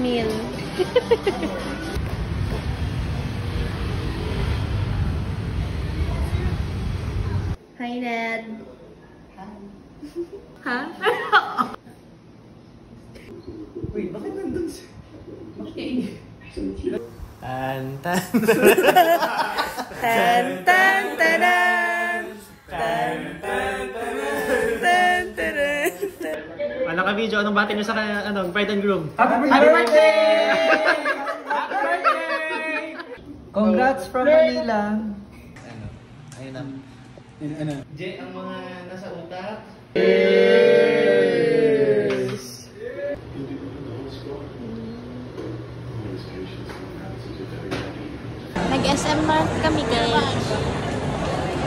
meal. Hi, Ned. Ha? Wait, bakit nandun siya? Okay. Tan tan Tan tan taran. Tan tan taran. Tan taran. Ka-video, anong bati niyo sa bride and groom? Happy birthday! Happy birthday! Congrats from Manila. Ayun na. Jay, ang mga nasa utak. Yes! Nag-SM North kami, guys.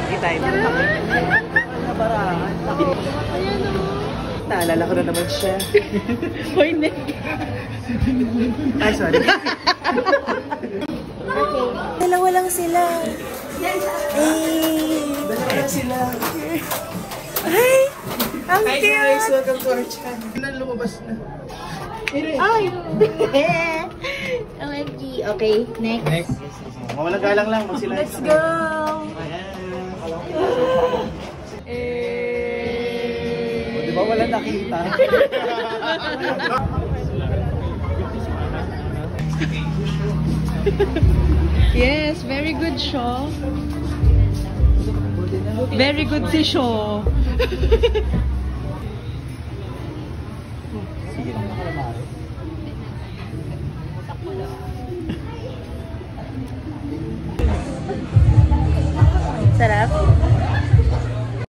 Kita na kami. Nabarahan. Ayan o. Naalala ko na naman siya. Hoy, Nick. Ay, sorry. Okay. Dalawa lang sila. Dalawa lang sila. Ay! Ang Hi cute! guys! Welcome to our channel. Kailan lumabas na? Ay! OMG. Okay, next. Next. Mawalang galang lang. Magsilayan. Let's go! Di ba wala nakita? Yes, very good show. Very good si show. Sige lang nakalamari. Sarap.